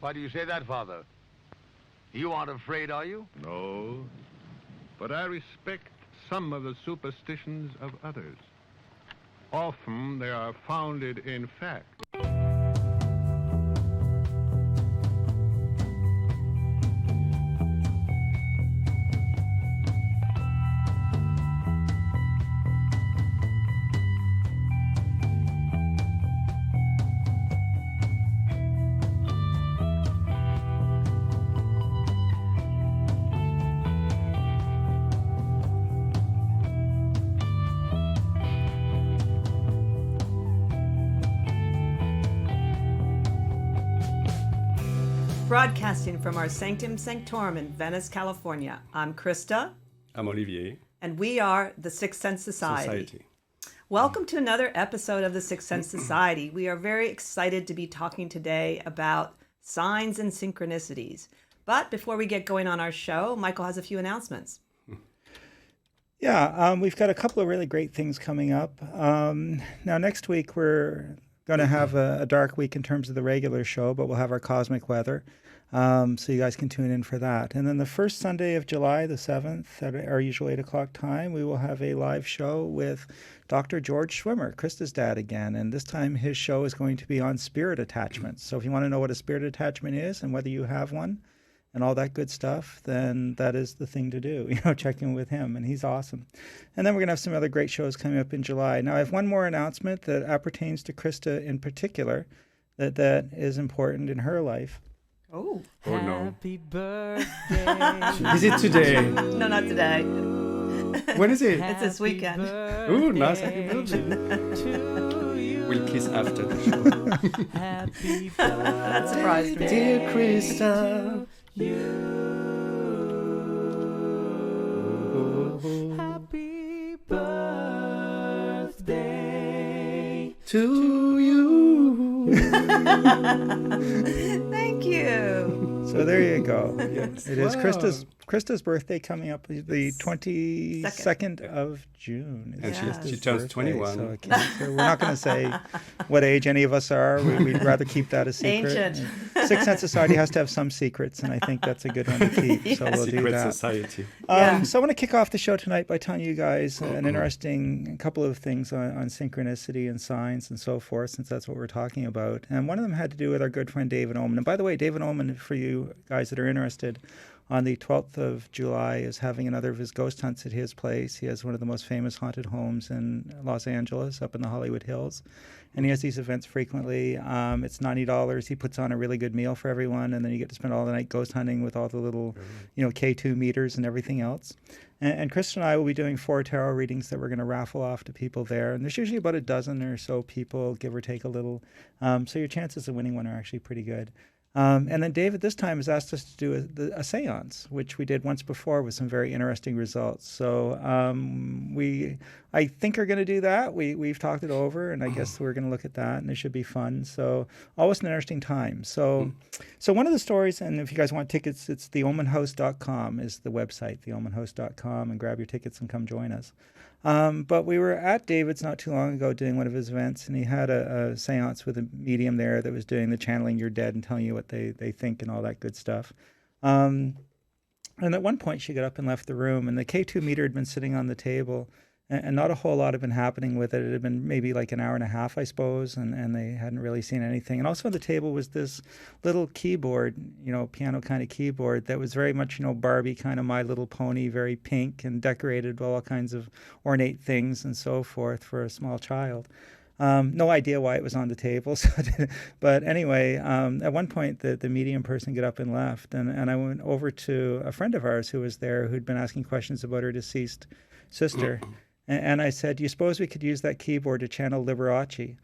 Why do you say that, Father? You aren't afraid, are you? No, but I respect some of the superstitions of others. Often they are founded in fact. Broadcasting from our Sanctum Sanctorum in Venice, California, I'm Krista. I'm Olivier. And we are the Sixth Sense Society. Welcome to another episode of the Sixth Sense Society. We are very excited to be talking today about signs and synchronicities. But before we get going on our show, Michael has a few announcements. Yeah, we've got a couple of really great things coming up. Now, next week, we're going to have a dark week in terms of the regular show, but we'll have our cosmic weather. So you guys can tune in for that. And then the first Sunday of July, the 7th, at our usual 8 o'clock time, we will have a live show with Dr. George Schwimmer, Krista's dad again. And this time his show is going to be on spirit attachments. So if you want to know what a spirit attachment is and whether you have one and all that good stuff, then that is the thing to do, check in with him, and he's awesome. And then we're going to have some other great shows coming up in July. Now, I have one more announcement that appertains to Krista in particular, that is important in her life. Oh. Oh, no. Happy birthday. Is it today? No, not today. When is it? It's this weekend. Ooh, nice. Happy birthday. We'll kiss after the show. Happy birthday. That surprised me. Dear Krista. Happy birthday To you. Thank you. So there you go. Yes. It is Wow. Krista's birthday coming up the 22nd of June. And Yeah. she Krista's turns birthday, 21. so we're not going to say what age any of us are. We'd rather keep that a secret. Ancient. Sixth Sense Society has to have some secrets, and I think that's a good one to keep. So we'll do Secret that. society. Yeah. So I want to kick off the show tonight by telling you guys an interesting couple of things on synchronicity and signs and so forth, since that's what we're talking about. And one of them had to do with our good friend David Oman. And by the way, David Oman, for you guys that are interested, on the 12th of July is having another of his ghost hunts at his place. He has one of the most famous haunted homes in Los Angeles, up in the Hollywood Hills. And he has these events frequently. It's $90. He puts on a really good meal for everyone, and then you get to spend all the night ghost hunting with all the little, K2 meters and everything else. And Chris and I will be doing 4 tarot readings that we're going to raffle off to people there. And there's usually about a dozen or so people, give or take a little. So your chances of winning one are actually pretty good. And then David this time has asked us to do a seance, which we did once before with some very interesting results. So I think are going to do that. We've talked it over, and I guess we're going to look at that, and it should be fun. So always an interesting time. So one of the stories, and if you guys want tickets, it's theomanhouse.com is the website, theomanhouse.com, and grab your tickets and come join us. But we were at David's not too long ago doing one of his events, and he had a seance with a medium there that was doing the channeling your dead and telling you what they think and all that good stuff. And at one point she got up and left the room, and the K2 meter had been sitting on the table, and not a whole lot had been happening with it. It had been maybe like an hour and a half, I suppose, and they hadn't really seen anything. And also on the table was this little keyboard, piano kind of keyboard that was very much, Barbie kind of My Little Pony, very pink and decorated with all kinds of ornate things and so forth for a small child. No idea why it was on the table. But anyway, at one point, the medium person got up and left. And I went over to a friend of ours who was there who'd been asking questions about her deceased sister. And I said, do you suppose we could use that keyboard to channel Liberace?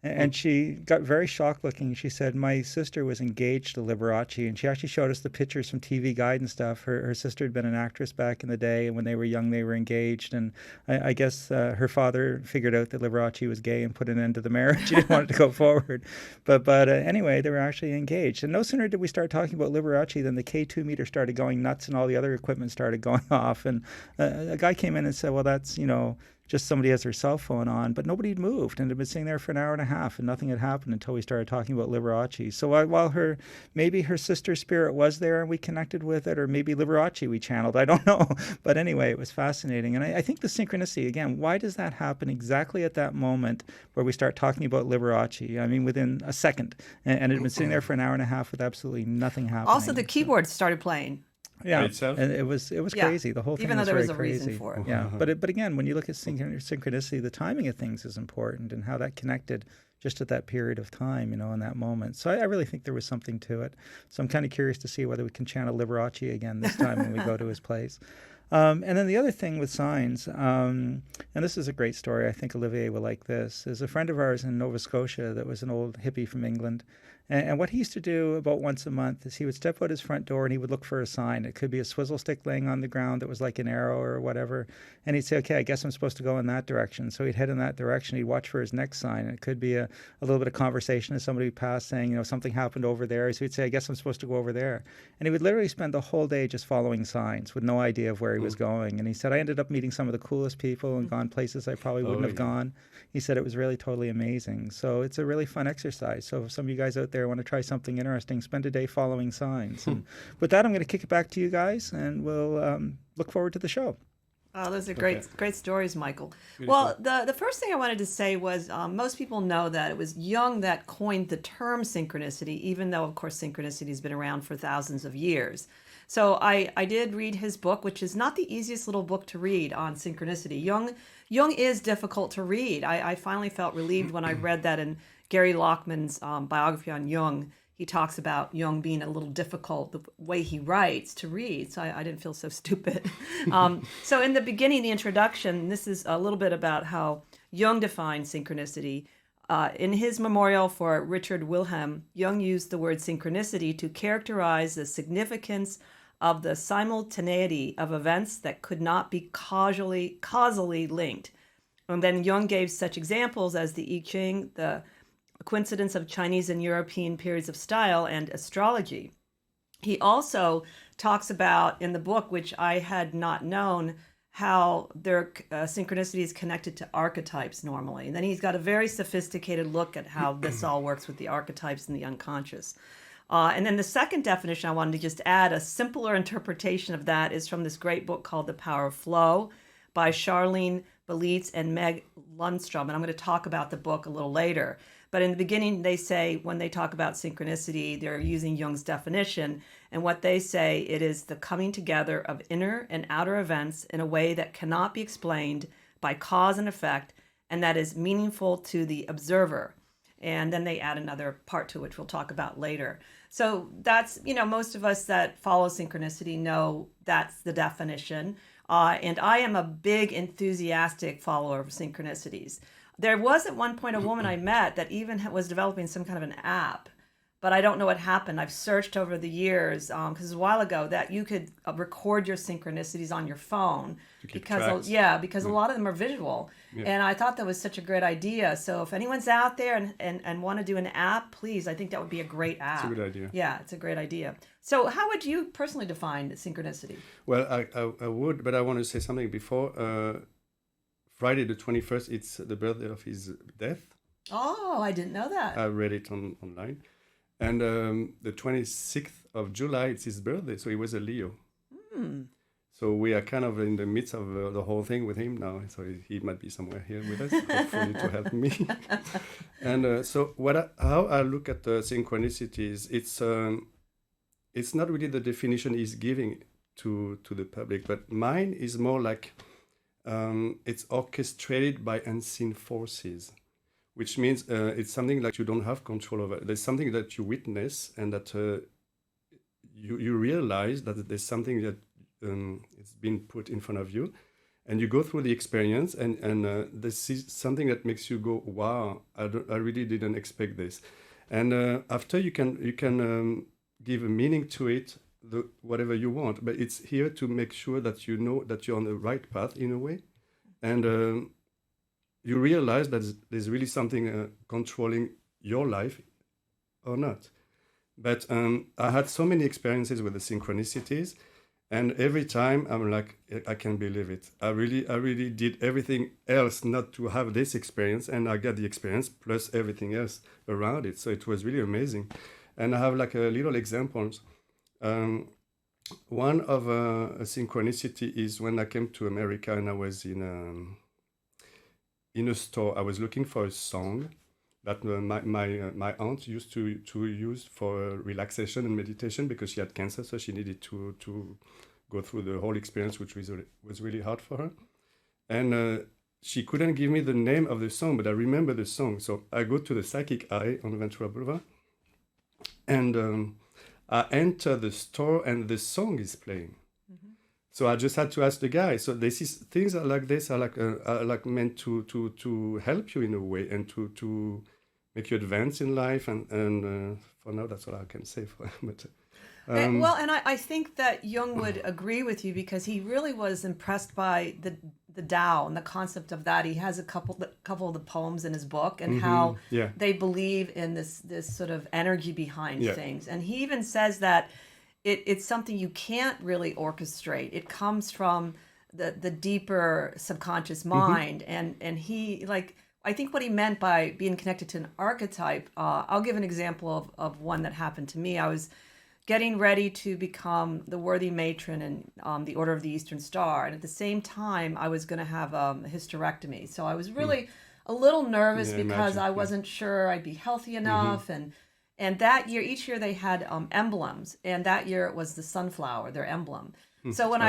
And she got very shocked looking. She said, my sister was engaged to Liberace, and she actually showed us the pictures from TV Guide and stuff. Her sister had been an actress back in the day, and when they were young, they were engaged. And I guess her father figured out that Liberace was gay and put an end to the marriage. He didn't want it to go forward. But anyway, they were actually engaged. And no sooner did we start talking about Liberace than the K2 meter started going nuts and all the other equipment started going off. And a guy came in and said, well, that's, just somebody has their cell phone on, but nobody had moved and had been sitting there for an hour and a half and nothing had happened until we started talking about Liberace. So while maybe her sister spirit was there and we connected with it, or maybe Liberace we channeled, I don't know. But anyway, it was fascinating. And I think the synchronicity, again, why does that happen exactly at that moment where we start talking about Liberace? I mean, within a second. And it had been sitting there for an hour and a half with absolutely nothing happening. Also, the keyboard started playing. Yeah, itself? and it was crazy. The whole thing Even though was there very was a crazy. reason for it. Yeah, but again, when you look at synchronicity, the timing of things is important and how that connected just at that period of time, in that moment. So I really think there was something to it. So I'm kind of curious to see whether we can channel Liberace again this time when we go to his place. And then the other thing with signs, and this is a great story, I think Olivier will like this, is a friend of ours in Nova Scotia that was an old hippie from England. And what he used to do about once a month is he would step out his front door and he would look for a sign. It could be a swizzle stick laying on the ground that was like an arrow or whatever. And he'd say, okay, I guess I'm supposed to go in that direction. So he'd head in that direction. He'd watch for his next sign. And it could be a little bit of conversation as somebody passed saying, something happened over there. So he'd say, I guess I'm supposed to go over there. And he would literally spend the whole day just following signs with no idea of where he was going. And he said, I ended up meeting some of the coolest people and gone places I probably wouldn't have gone. He said it was really totally amazing. So it's a really fun exercise. So if some of you guys out there want to try something interesting, spend a day following signs. And with that, I'm going to kick it back to you guys, and we'll look forward to the show. Oh, those are great stories, Michael. Well, the first thing I wanted to say was most people know that it was Jung that coined the term synchronicity, even though, of course, synchronicity has been around for thousands of years. So I did read his book, which is not the easiest little book to read on synchronicity. Jung is difficult to read. I finally felt relieved when I read that in Gary Lockman's biography on Jung. He talks about Jung being a little difficult, the way he writes, to read. So I didn't feel so stupid. So in the beginning, the introduction, this is a little bit about how Jung defined synchronicity. In his memorial for Richard Wilhelm, Jung used the word synchronicity to characterize the significance of the simultaneity of events that could not be causally linked. And then Jung gave such examples as the I Ching, the coincidence of Chinese and European periods of style, and astrology. He also talks about, in the book, which I had not known, how their synchronicity is connected to archetypes normally. And then he's got a very sophisticated look at how this all works with the archetypes and the unconscious. And then the second definition I wanted to just add, a simpler interpretation of that, is from this great book called The Power of Flow by Charlene Belitz and Meg Lundstrom. And I'm going to talk about the book a little later. But in the beginning, they say, when they talk about synchronicity, they're using Jung's definition. And what they say, it is the coming together of inner and outer events in a way that cannot be explained by cause and effect, and that is meaningful to the observer. And then they add another part to it, which we'll talk about later. So that's, most of us that follow synchronicity know that's the definition. And I am a big enthusiastic follower of synchronicities. There was at one point a woman I met that even was developing some kind of an app, but I don't know what happened. I've searched over the years, because a while ago that you could record your synchronicities on your phone because a lot of them are visual. Yeah. And I thought that was such a great idea. So if anyone's out there and want to do an app, please, I think that would be a great app. It's a good idea. Yeah, it's a great idea. So how would you personally define synchronicity? Well, I would, but I want to say something before. Friday the 21st, it's the birthday of his death. Oh, I didn't know that. I read it online. And the 26th of July, it's his birthday, so he was a Leo. So we are kind of in the midst of the whole thing with him now. So he might be somewhere here with us, hopefully to help me. And so how I look at the synchronicities, it's not really the definition he's giving to the public, but mine is more like it's orchestrated by unseen forces, which means it's something that you don't have control over. There's something that you witness, and that you realize that there's something that it's been put in front of you, and you go through the experience, and this is something that makes you go, wow, I really didn't expect this. And after you can give a meaning to it, whatever you want, but it's here to make sure that you know that you're on the right path in a way, and you realize that there's really something controlling your life or not. But I had so many experiences with the synchronicities, And every time I'm like, I can't believe it. I really did everything else not to have this experience, and I got the experience plus everything else around it. So it was really amazing. And I have like a little examples. One of a synchronicity is when I came to America and I was in a store. I was looking for a song that my aunt used to use for relaxation and meditation because she had cancer, so she needed to go through the whole experience, which was really hard for her. And she couldn't give me the name of the song, but I remember the song. So I go to the Psychic Eye on Ventura Boulevard, and I enter the store, and the song is playing. So I just had to ask the guy. So this is things like this are like meant to help you in a way and to make you advance in life. And for now, that's all I can say for but. And I think that Jung would agree with you because he really was impressed by the Tao and the concept of that. He has a couple of the poems in his book and how they believe in this sort of energy behind things. And he even says that it's something you can't really orchestrate. It comes from the deeper subconscious mind. And he, like, I think what he meant by being connected to an archetype, I'll give an example of one that happened to me. I was getting ready to become the worthy matron in the Order of the Eastern Star. And at the same time, I was going to have a hysterectomy. So I was really a little nervous because I wasn't sure I'd be healthy enough. And that year, each year they had emblems. And that year it was the sunflower, their emblem. So when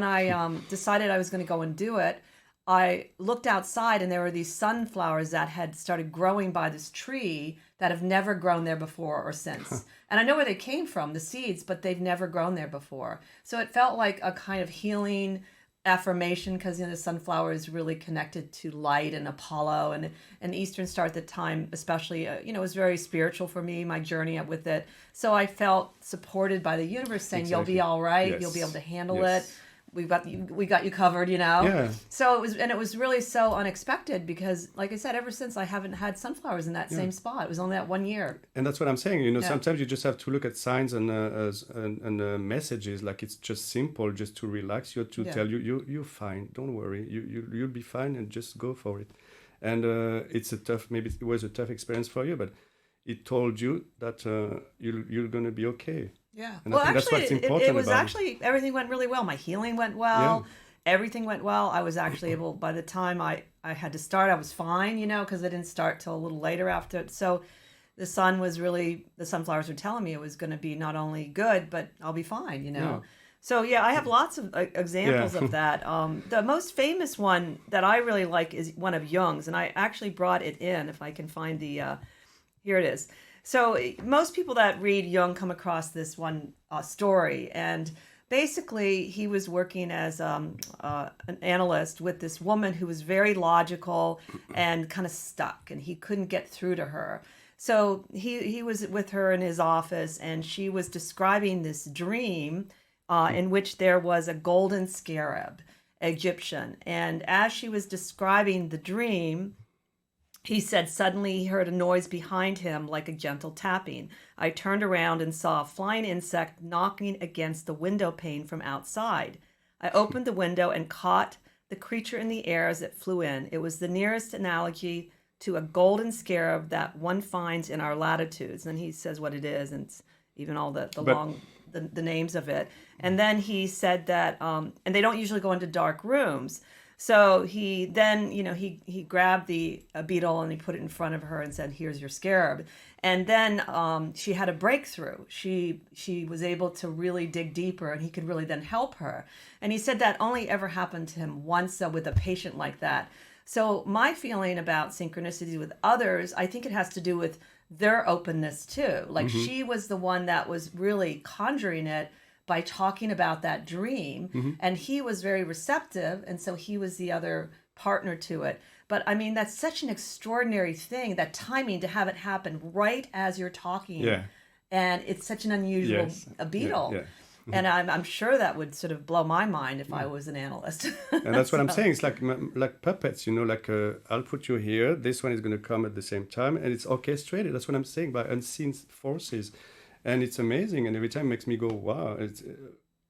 I decided I was going to go and do it, I looked outside and there were these sunflowers that had started growing by this tree that have never grown there before or since. And I know where they came from, the seeds, but they've never grown there before. So it felt like a kind of healing affirmation because the sunflower is really connected to light and Apollo and Eastern Star at the time, especially, it was very spiritual for me, my journey up with it. So I felt supported by the universe saying, You'll be all right. You'll be able to handle it. We got you covered, Yeah. So it was really so unexpected because, like I said, ever since I haven't had sunflowers in that same spot. It was only that 1 year. And that's what I'm saying. Sometimes you just have to look at signs and messages. Like it's just simple, just to relax you, to tell you you're fine. Don't worry. You'll be fine, and just go for it. And maybe it was a tough experience for you, but it told you that you're gonna be okay. Yeah. And I think that's what's important it was actually, everything went really well. My healing went well. Yeah. Everything went well. I was actually able, by the time I had to start, I was fine, because I didn't start till a little later after. So the sunflowers were telling me it was going to be not only good, but I'll be fine, Yeah. So I have lots of examples of that. The most famous one that I really like is one of Jung's, and I actually brought it in, if I can find here it is. So most people that read Jung come across this one story, and basically he was working as an analyst with this woman who was very logical and kind of stuck, and he couldn't get through to her. So he was with her in his office, and she was describing this dream in which there was a golden scarab, Egyptian. And as she was describing the dream, he said, suddenly he heard a noise behind him like a gentle tapping. I turned around and saw a flying insect knocking against the window pane from outside. I opened the window and caught the creature in the air as it flew in. It was the nearest analogy to a golden scarab that one finds in our latitudes. And he says what it is, and it's even all the names of it. And then he said that, and they don't usually go into dark rooms. So he then, he grabbed the beetle and he put it in front of her and said, here's your scarab. And then she had a breakthrough. She was able to really dig deeper, and he could really then help her. And he said that only ever happened to him once with a patient like that. So my feeling about synchronicity with others, I think it has to do with their openness too. Like she was the one that was really conjuring it by talking about that dream, and he was very receptive, and so he was the other partner to it. But I mean, that's such an extraordinary thing, that timing, to have it happen right as you're talking, and it's such an unusual beetle. And I'm sure that would sort of blow my mind if I was an analyst. And that's what I'm saying. It's like puppets, I'll put you here. This one is going to come at the same time, and it's orchestrated. That's what I'm saying, by unseen forces. And it's amazing, and every time it makes me go, wow.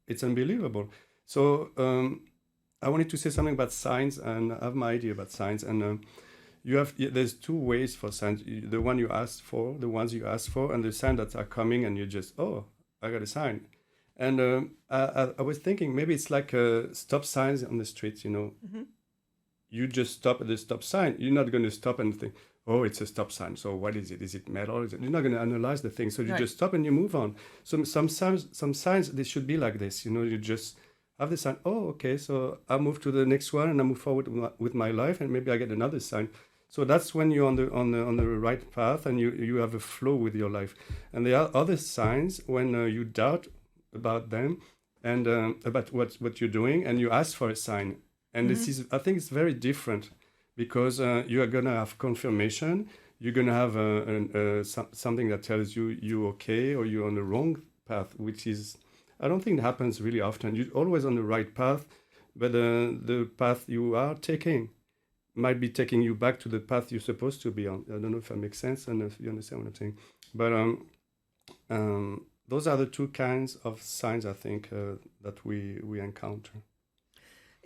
it's unbelievable. So I wanted to say something about signs, and I have my idea about signs. And there's two ways for signs: the one you asked for, the ones you asked for, and the signs that are coming, and you just, oh, I got a sign. And I was thinking maybe it's like stop signs on the streets. You just stop at the stop sign. You're not going to stop and think, oh, it's a stop sign. So what is it? Is it metal? You're not going to analyze the thing. So you just stop and you move on. Some signs, they should be like this. You just have the sign. Oh, okay. So I move to the next one and I move forward with my life, and maybe I get another sign. So that's when you're on the right path and you have a flow with your life. And there are other signs when you doubt about them and about what you're doing, and you ask for a sign. And this is, I think it's very different, because you are going to have confirmation. You're going to have something that tells you you're okay or you're on the wrong path, which is, I don't think it happens really often. You're always on the right path, but the path you are taking might be taking you back to the path you're supposed to be on. I don't know if that makes sense and if you understand what I'm saying. But those are the two kinds of signs, I think, that we encounter.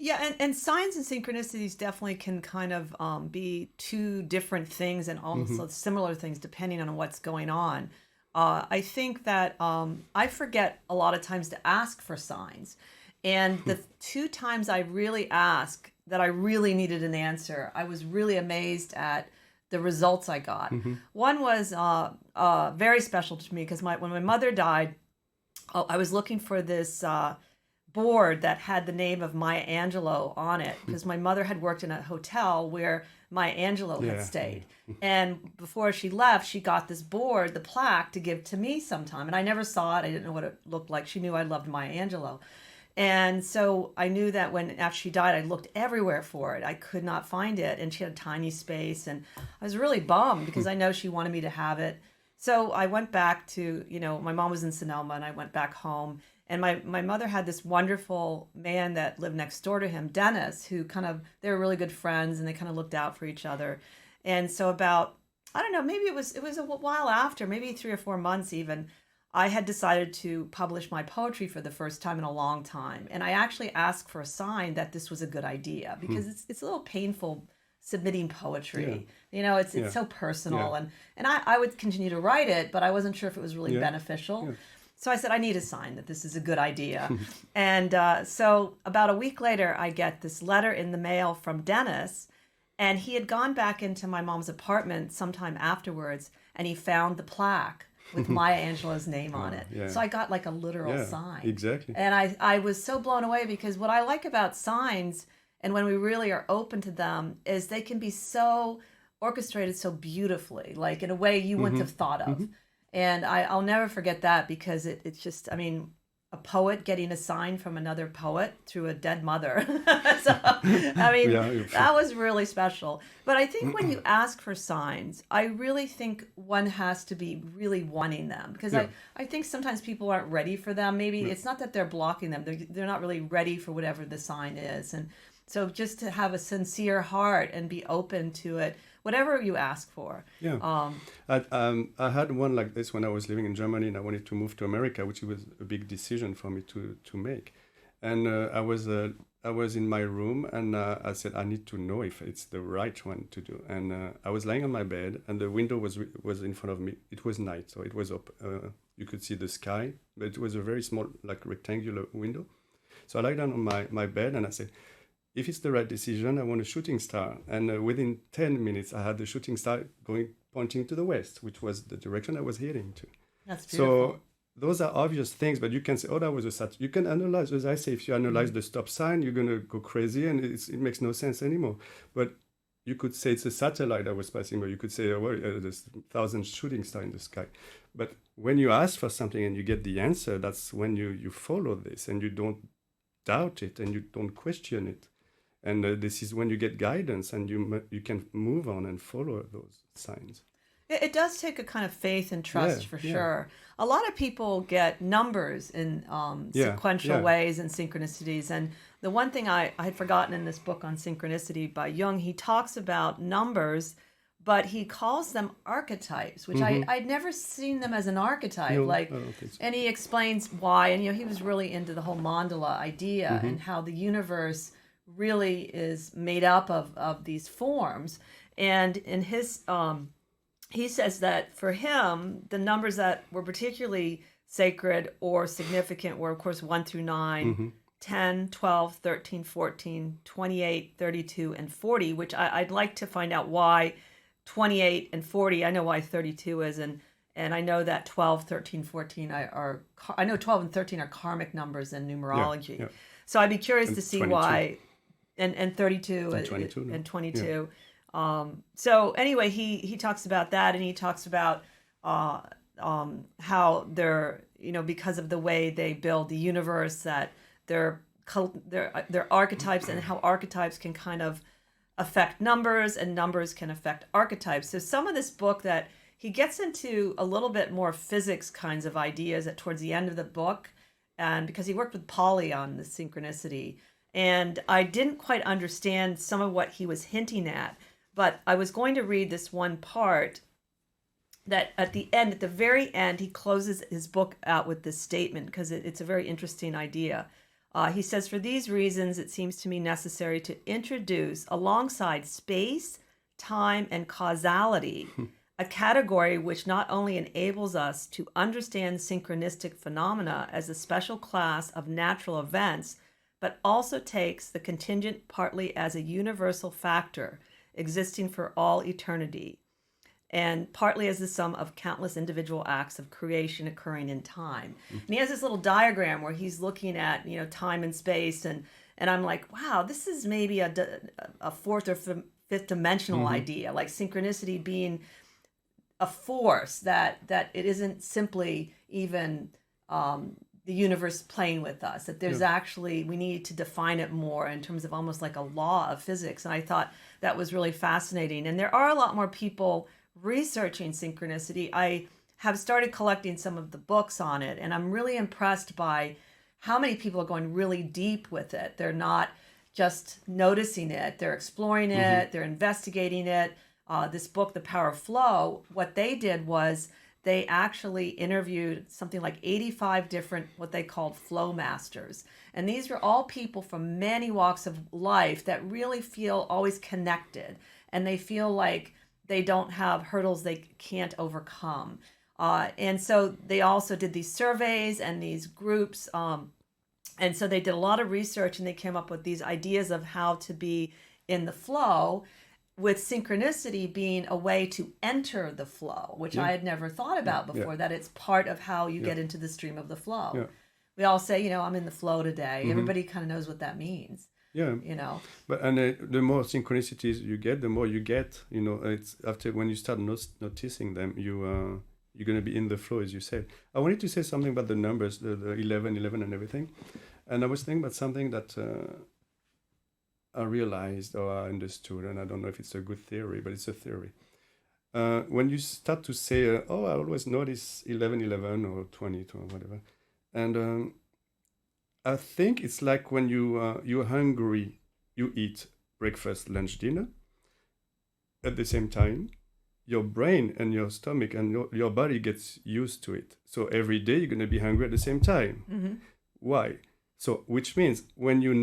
Yeah, and signs and synchronicities definitely can kind of be two different things and also similar things depending on what's going on. I think that I forget a lot of times to ask for signs. And the two times I really asked that I really needed an answer, I was really amazed at the results I got. One was very special to me because when my mother died, I was looking for this board that had the name of Maya Angelou on it, because my mother had worked in a hotel where Maya Angelou had stayed. And before she left, she got this board, the plaque, to give to me sometime. And I never saw it. I didn't know what it looked like. She knew I loved Maya Angelou. And so I knew that after she died, I looked everywhere for it. I could not find it. And she had a tiny space. And I was really bummed because I know she wanted me to have it. So I went back to, my mom was in Sonoma, and I went back home. And my mother had this wonderful man that lived next door to him, Dennis, who they were really good friends, and they kind of looked out for each other. And so about, I don't know, maybe it was a while after, maybe 3 or 4 months even, I had decided to publish my poetry for the first time in a long time. And I actually asked for a sign that this was a good idea, because it's a little painful submitting poetry. It's so personal. And I would continue to write it, but I wasn't sure if it was really beneficial. Yeah. So I said, I need a sign that this is a good idea. And so about a week later, I get this letter in the mail from Dennis. And he had gone back into my mom's apartment sometime afterwards, and he found the plaque with Maya Angelou's name on it. Yeah. So I got like a literal sign. Exactly. And I was so blown away, because what I like about signs, and when we really are open to them, is they can be so orchestrated so beautifully, like in a way you wouldn't have thought of. And I'll never forget that, because it's just, a poet getting a sign from another poet through a dead mother. So, that was really special. But I think when you ask for signs, I really think one has to be really wanting them, because I think sometimes people aren't ready for them. Maybe it's not that they're blocking them. They're not really ready for whatever the sign is. And so just to have a sincere heart and be open to it, whatever you ask for. Yeah. I had one like this when I was living in Germany, and I wanted to move to America, which was a big decision for me to make. And I was in my room, and I said, I need to know if it's the right one to do. And I was lying on my bed, and the window was in front of me. It was night, so it was up. You could see the sky, but it was a very small, like rectangular window. So I lay down on my bed, and I said, if it's the right decision, I want a shooting star. And within 10 minutes, I had the shooting star pointing to the west, which was the direction I was heading to. That's beautiful. So those are obvious things, but you can say, oh, that was a satellite. You can analyze, as I say, if you analyze the stop sign, you're going to go crazy, and it makes no sense anymore. But you could say it's a satellite that was passing by. You could say, there's 1,000 shooting stars in the sky. But when you ask for something and you get the answer, that's when you follow this, and you don't doubt it, and you don't question it. And this is when you get guidance, and you can move on and follow those signs. It does take a kind of faith and trust for sure. A lot of people get numbers in sequential ways and synchronicities. And the one thing I had forgotten in this book on synchronicity by Jung, he talks about numbers but he calls them archetypes, which I'd never seen them as an archetype. No, I don't think so. And he explains why. And he was really into the whole mandala idea and how the universe really is made up of these forms. And in his he says that for him, the numbers that were particularly sacred or significant were, of course, 1 through 9, 10, 12, 13, 14, 28, 32, and 40, which I'd like to find out why 28 and 40. I know why 32 is, and I know that 12, 13, 14 I know 12 and 13 are karmic numbers in numerology. Yeah. So I'd be curious And to see 22. and 32 And 22, no? and 22. So anyway, he talks about that, and he talks about how they're, because of the way they build the universe, that they're archetypes, and how archetypes can kind of affect numbers, and numbers can affect archetypes. So some of this book that he gets into a little bit more physics kinds of ideas towards the end of the book, and because he worked with Polly on the synchronicity, and I didn't quite understand some of what he was hinting at, but I was going to read this one part that at the very end, he closes his book out with this statement, because it's a very interesting idea. He says, "For these reasons, it seems to me necessary to introduce, alongside space, time, and causality, a category which not only enables us to understand synchronistic phenomena as a special class of natural events, but also takes the contingent partly as a universal factor existing for all eternity, and partly as the sum of countless individual acts of creation occurring in time." And he has this little diagram where he's looking at, time and space, and I'm like, wow, this is maybe a fourth or fifth dimensional idea, like synchronicity being a force that it isn't simply even the universe playing with us, that there's actually, we need to define it more in terms of almost like a law of physics. And I thought that was really fascinating. And there are a lot more people researching synchronicity. I have started collecting some of the books on it, and I'm really impressed by how many people are going really deep with it. They're not just noticing it, they're exploring it, they're investigating it. This book, The Power of Flow, what they did was they actually interviewed something like 85 different, what they called flow masters. And these were all people from many walks of life that really feel always connected, and they feel like they don't have hurdles they can't overcome. And so they also did these surveys and these groups. And so they did a lot of research, and they came up with these ideas of how to be in the flow, with synchronicity being a way to enter the flow, which I had never thought about before, that it's part of how you get into the stream of the flow. Yeah. We all say, I'm in the flow today. Everybody kind of knows what that means. Yeah. But the more synchronicities you get, the more you get, it's after when you start noticing them, you're going to be in the flow, as you said. I wanted to say something about the numbers, the 11 and everything. And I was thinking about something that I realized or I understood, and I don't know if it's a good theory, but it's a theory. When you start to say, I always notice 11 or 20 or whatever, and I think it's like when you're hungry, you eat breakfast, lunch, dinner. At the same time, your brain and your stomach and your body gets used to it. So every day you're going to be hungry at the same time. Why? So, which means when you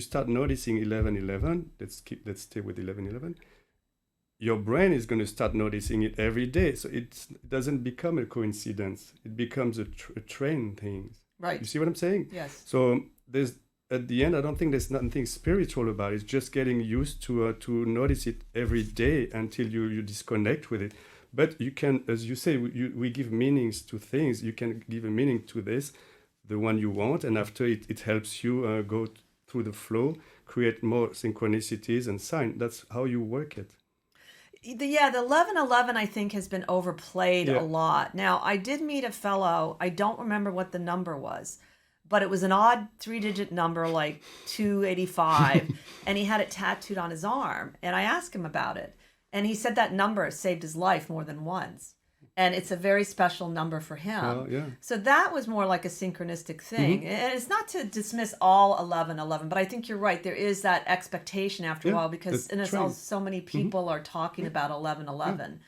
start noticing 11, let's stay with 11, your brain is going to start noticing it every day. So it doesn't become a coincidence. It becomes a train thing. Right. You see what I'm saying? Yes. So at the end, I don't think there's nothing spiritual about it. It's just getting used to notice it every day until you disconnect with it. But you can, as you say, we give meanings to things. You can give a meaning to this, the one you want, and after it helps you go through the flow, create more synchronicities and sign. That's how you work it. The 1111 I think has been overplayed a lot. Now, I did meet a fellow, I don't remember what the number was, but it was an odd 3-digit number, like 285, and he had it tattooed on his arm. And I asked him about it, and he said that number saved his life more than once. And it's a very special number for him. Well, yeah. So that was more like a synchronistic thing. And it's not to dismiss all 1111, but I think you're right. There is that expectation after a while because so many people are talking about 1111.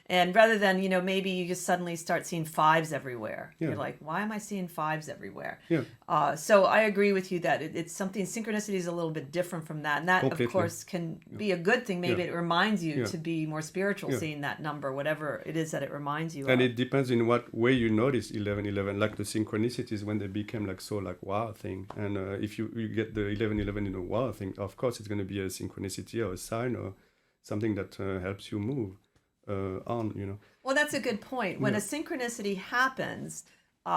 And rather than, maybe you just suddenly start seeing fives everywhere. Yeah. You're like, why am I seeing fives everywhere? Yeah. So I agree with you that it's something, synchronicity is a little bit different from that. And that, Completely. of course, can be a good thing. Maybe it reminds you to be more spiritual, seeing that number, whatever it is that it reminds you And of. it depends in what way you notice 1111. Like the synchronicities when they became wow thing. And if you get the 1111 in a wow thing, of course it's going to be a synchronicity or a sign or something that helps you move. On. Well, that's a good point. When a synchronicity happens,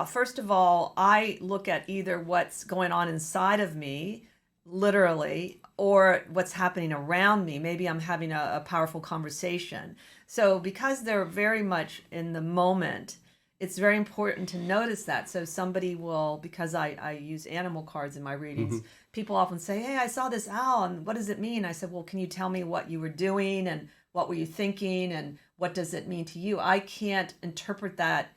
first of all, I look at either what's going on inside of me, literally, or what's happening around me. Maybe I'm having a powerful conversation. So because they're very much in the moment, it's very important to notice that. So somebody will, because I use animal cards in my readings, people often say, hey, I saw this owl, and what does it mean? I said, well, can you tell me what you were doing and what were you thinking and what does it mean to you? I can't interpret that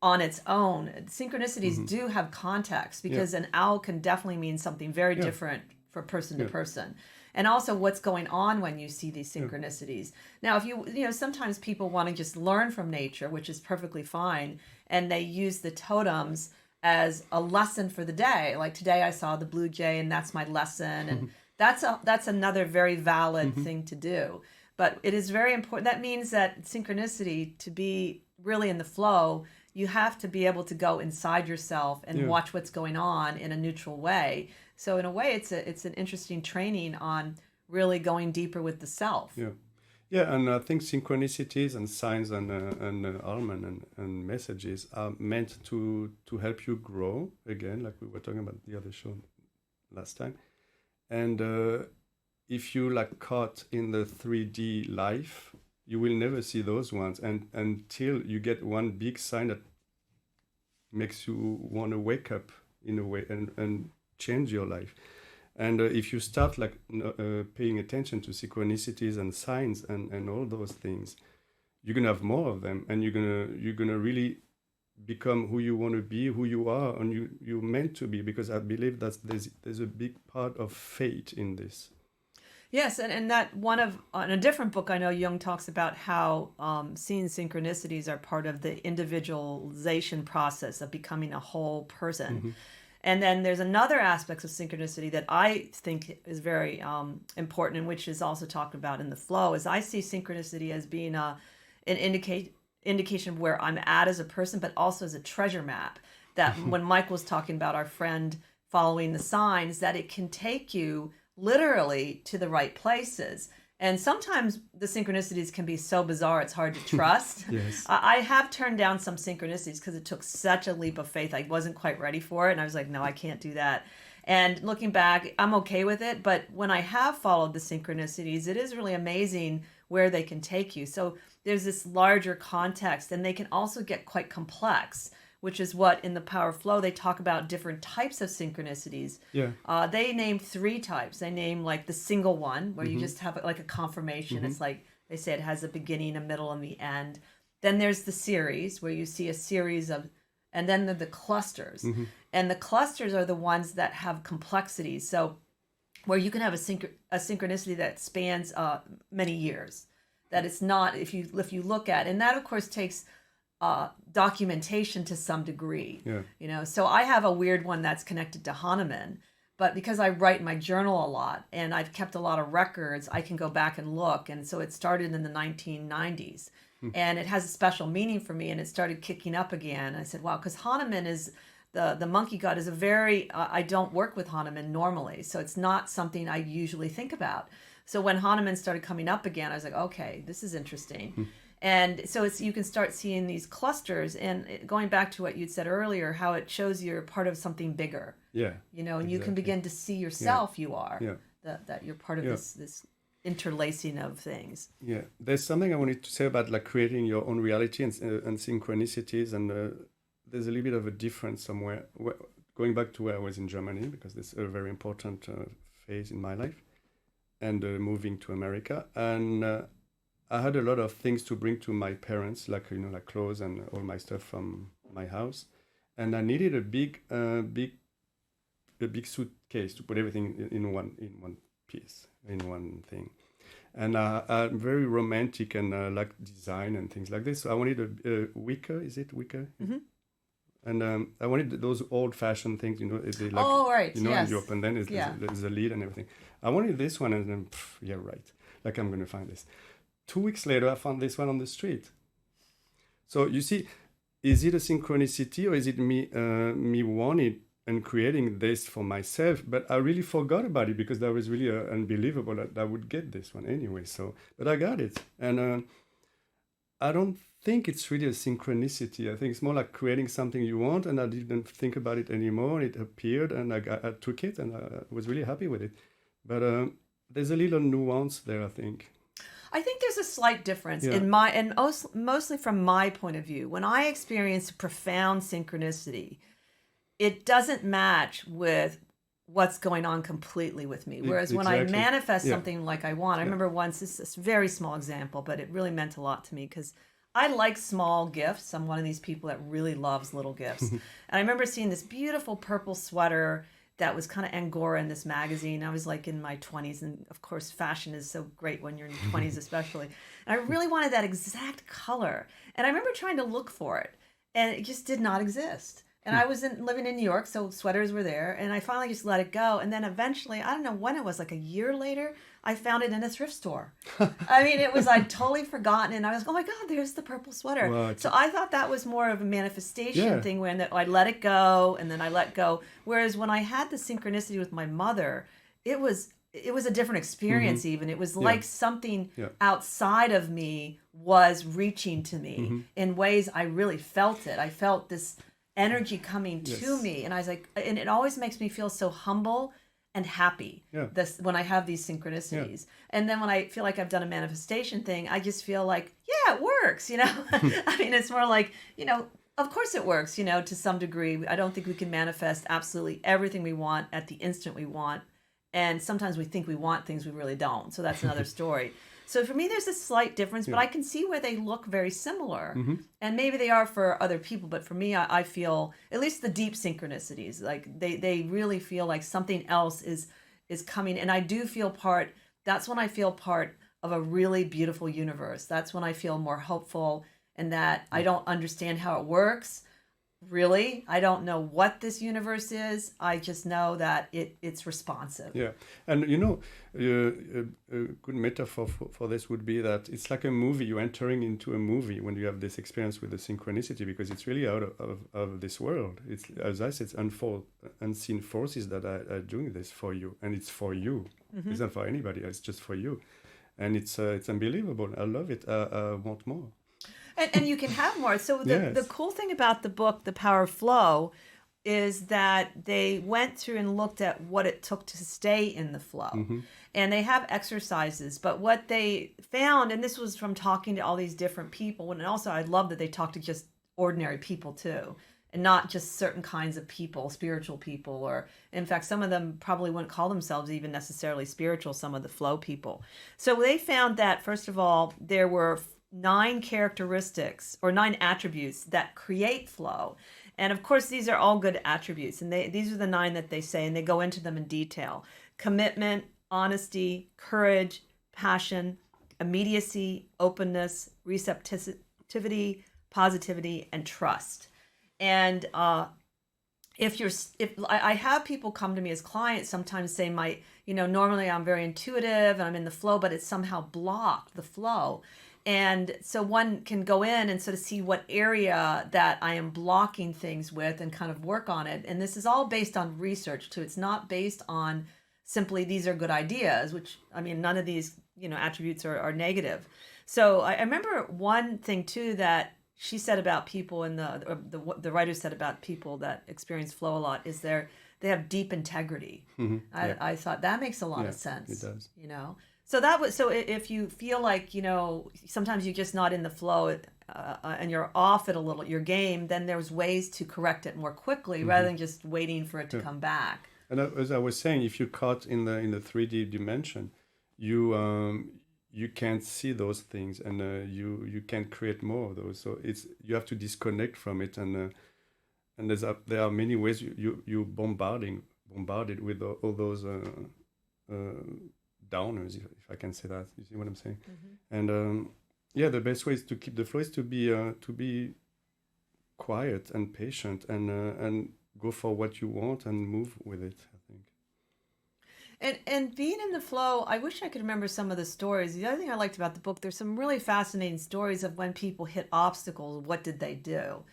on its own. Synchronicities do have context because an owl can definitely mean something very different for person to person. And also what's going on when you see these synchronicities. Now, if sometimes people want to just learn from nature, which is perfectly fine, and they use the totems as a lesson for the day. Like today I saw the blue jay and that's my lesson. And that's another very valid thing to do. But it is very important. That means that synchronicity, to be really in the flow, you have to be able to go inside yourself and watch what's going on in a neutral way. So in a way, it's an interesting training on really going deeper with the self. Yeah, and I think synchronicities and signs and omen and messages are meant to help you grow, again, like we were talking about the other show last time. And if you caught in the 3D life, you will never see those ones, and until you get one big sign that makes you want to wake up in a way and change your life. And if you start paying attention to synchronicities and signs and all those things, you're gonna have more of them, and you're gonna really become who you want to be, who you are, and you're meant to be. Because I believe that there's a big part of fate in this. Yes, and that in a different book, I know Jung talks about how seeing synchronicities are part of the individualization process of becoming a whole person. And then there's another aspect of synchronicity that I think is very important, and which is also talked about in the flow, is I see synchronicity as being an indication of where I'm at as a person, but also as a treasure map. That when Mike was talking about our friend following the signs, that it can take you literally to the right places. And sometimes the synchronicities can be so bizarre it's hard to trust. Yes. I have turned down some synchronicities because it took such a leap of faith. I wasn't quite ready for it. And I was like, no, I can't do that. And looking back, I'm okay with it. But when I have followed the synchronicities, it is really amazing where they can take you. So there's this larger context, and they can also get quite complex, which is what in the Power Flow, they talk about different types of synchronicities. Yeah. They name 3 types. They name the single one, where you just have a confirmation. It's like, they say it has a beginning, a middle, and the end. Then there's the series, where you see a series of, and then the clusters. And the clusters are the ones that have complexities. So where you can have a synchronicity that spans many years. That it's not, if you look at, and that of course takes documentation to some degree. So I have a weird one that's connected to Hanuman, but because I write in my journal a lot and I've kept a lot of records, I can go back and look. And so it started in the 1990s and it has a special meaning for me, and it started kicking up again. I said, wow, because Hanuman is the monkey god is a very, I don't work with Hanuman normally, so it's not something I usually think about. So when Hanuman started coming up again, I was like, okay, this is interesting. And so you can start seeing these clusters, and going back to what you'd said earlier, how it shows you're part of something bigger. Yeah. And exactly. You can begin to see yourself. You are that you're part of this interlacing of things. Yeah, there's something I wanted to say about creating your own reality and synchronicities, and there's a little bit of a difference somewhere. Going back to where I was in Germany, because this is a very important phase in my life, and moving to America, and I had a lot of things to bring to my parents, like like clothes and all my stuff from my house, and I needed a big suitcase to put everything in one piece, in one thing. And I'm very romantic and like design and things like this. So I wanted a wicker. Is it wicker? Mm-hmm. And I wanted those old-fashioned things, they like, Oh, right, yes. And you open, then there's a lid and everything. I wanted this one, and then, yeah, right. Like, I'm going to find this. 2 weeks later, I found this one on the street. So you see, is it a synchronicity, or is it me wanting and creating this for myself? But I really forgot about it because that was really unbelievable that I would get this one anyway. So, but I got it, and I don't think it's really a synchronicity. I think it's more like creating something you want, and I didn't think about it anymore. It appeared, and I took it, and I was really happy with it. But there's a little nuance there, I think. I think there's a slight difference in mostly from my point of view. When I experience profound synchronicity, it doesn't match with what's going on completely with me. Whereas when I manifest something like I want, I remember once, this is a very small example, but it really meant a lot to me because I like small gifts. I'm one of these people that really loves little gifts. And I remember seeing this beautiful purple sweater that was kind of Angora in this magazine. I was like in my 20s, and of course fashion is so great when you're in your 20s especially. And I really wanted that exact color. And I remember trying to look for it, and it just did not exist. And I was living in New York, so sweaters were there, and I finally just let it go. And then eventually, I don't know when it was, like a year later, I found it in a thrift store. I mean, it was, I'd totally forgotten, and I was, oh my God, there's the purple sweater. What? So I thought that was more of a manifestation thing when I let it go, and then I let go. Whereas when I had the synchronicity with my mother, it was a different experience even. It was like something outside of me was reaching to me in ways I really felt it. I felt this energy coming to me, and I was like, and it always makes me feel so humble and happy when I have these synchronicities. And then when I feel like I've done a manifestation thing, I just feel like, yeah, it works, I mean, it's more like, of course it works, to some degree. I don't think we can manifest absolutely everything we want at the instant we want, and sometimes we think we want things we really don't, so that's another story. So for me, there's a slight difference, but I can see where they look very similar. And maybe they are for other people, but for me, I feel, at least the deep synchronicities, like they really feel like something else is coming. And I do feel that's when I feel part of a really beautiful universe. That's when I feel more hopeful, and that I don't understand how it works. Really, I don't know what this universe is. I just know that it's responsive. Yeah, and a good metaphor for this would be that it's like a movie. You're entering into a movie when you have this experience with the synchronicity, because it's really out of this world. It's, as I said, it's unseen forces that are doing this for you, and it's for you. It's not for anybody. It's just for you, and it's unbelievable. I love it. I want more. And you can have more. So the cool thing about the book, The Power of Flow, is that they went through and looked at what it took to stay in the flow. And they have exercises. But what they found, and this was from talking to all these different people, and also I love that they talked to just ordinary people too, and not just certain kinds of people, spiritual people, or in fact, some of them probably wouldn't call themselves even necessarily spiritual, some of the flow people. So they found that, first of all, there were 9 characteristics or 9 attributes that create flow. And of course, these are all good attributes. And these are the 9 that they say, and they go into them in detail: commitment, honesty, courage, passion, immediacy, openness, receptivity, positivity, and trust. And if I have people come to me as clients sometimes say, normally I'm very intuitive and I'm in the flow, but it's somehow blocked, the flow. And so one can go in and sort of see what area that I am blocking things with and kind of work on it. And this is all based on research too. It's not based on simply these are good ideas, which, I mean, none of these, attributes are negative. So I remember one thing too that she said about people, and the writer said about people that experience flow a lot, is they have deep integrity. I thought that makes a lot of sense. It does. So if you feel like, sometimes you're just not in the flow and you're off it a little, your game, then there's ways to correct it more quickly rather than just waiting for it to come back. And as I was saying, if you're caught in the 3D dimension, you you can't see those things, and you can't create more of those. So you have to disconnect from it, and there are many ways you bombarded with all those downers, if I can say that. You see what I'm saying? And the best way is to keep the flow is to be quiet and patient, and go for what you want and move with it, I think. And being in the flow, I wish I could remember some of the stories. The other thing I liked about the book, there's some really fascinating stories of when people hit obstacles, what did they do?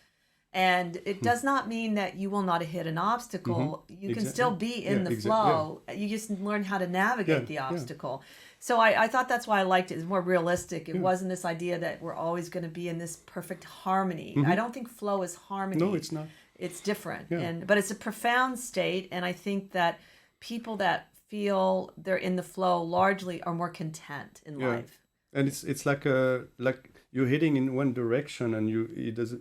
And it does not mean that you will not hit an obstacle. You can still be in the flow. You just learn how to navigate the obstacle. So I thought that's why I liked it. It's more realistic. It wasn't this idea that we're always going to be in this perfect harmony. I don't think flow is harmony. No, it's not. It's different. But it's a profound state. And I think that people that feel they're in the flow largely are more content in life. And it's like you're heading in one direction, and it's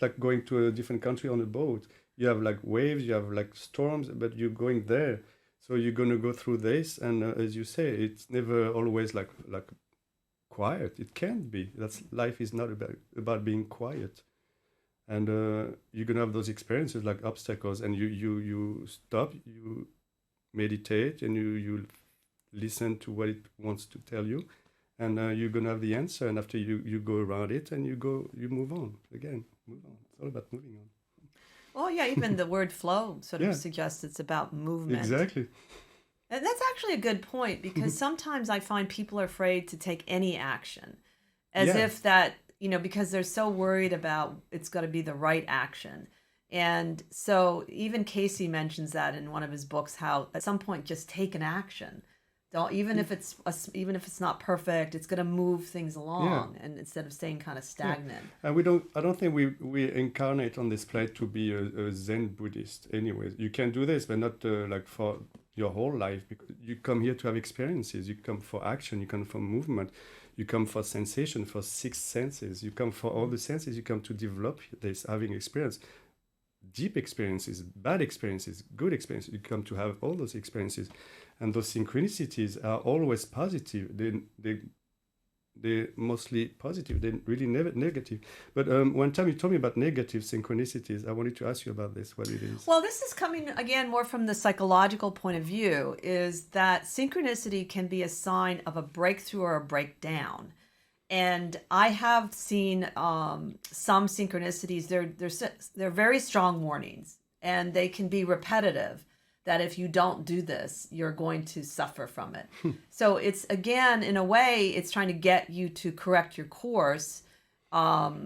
like going to a different country on a boat. You have like waves, you have like storms, but you're going there. So you're going to go through this, and as you say, it's never always like quiet. It can't be. Life is not about being quiet. And you're going to have those experiences like obstacles, and you stop, you meditate, and you listen to what it wants to tell you, and you're going to have the answer. And after you go around it, and you move on again. Move on. It's all about moving on. Well, yeah, even the word flow sort of suggests it's about movement. Exactly. And that's actually a good point, because sometimes I find people are afraid to take any action, as if that, because they're so worried about it's got to be the right action. And so even Casey mentions that in one of his books, how at some point just take an action. Don't, even if it's not perfect, it's going to move things along, and instead of staying kind of stagnant. And I don't think we incarnate on this planet to be a Zen Buddhist. Anyways, you can do this, but not like for your whole life. Because you come here to have experiences. You come for action. You come for movement. You come for sensation, for 6 senses. You come for all the senses. You come to develop this, having experience. Deep experiences, bad experiences, good experiences. You come to have all those experiences, and those synchronicities are always positive. They're mostly positive. They're really never negative. But one time you told me about negative synchronicities. I wanted to ask you about this, what it is. Well, this is coming again more from the psychological point of view, is that synchronicity can be a sign of a breakthrough or a breakdown. And I have seen some synchronicities. They're very strong warnings, and they can be repetitive. That if you don't do this, you're going to suffer from it. So it's, again, in a way, it's trying to get you to correct your course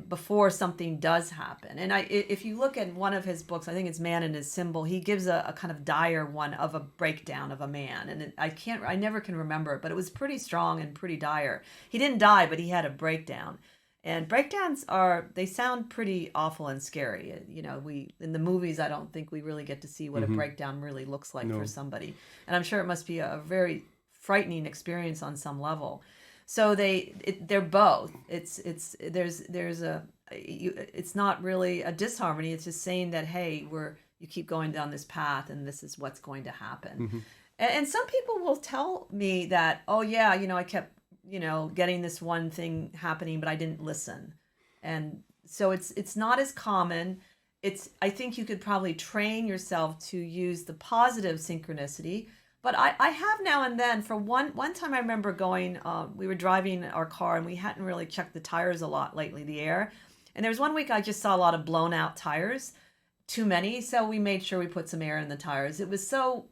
before something does happen. And if you look at one of his books, I think it's Man and His Symbol, he gives a kind of dire one of a breakdown of a man. And I never can remember it, but it was pretty strong and pretty dire. He didn't die, but he had a breakdown. And breakdowns they sound pretty awful and scary. In the movies, I don't think we really get to see what a breakdown really looks like for somebody. And I'm sure it must be a very frightening experience on some level. So they're both. It's not really a disharmony. It's just saying that, hey, you keep going down this path, and this is what's going to happen. And some people will tell me that, oh yeah, I kept getting this one thing happening, but I didn't listen. And so it's not as common. I think you could probably train yourself to use the positive synchronicity. But I have now and then. For one time I remember going, we were driving our car, and we hadn't really checked the tires a lot lately, the air. And there was one week I just saw a lot of blown out tires, too many. So we made sure we put some air in the tires. It was so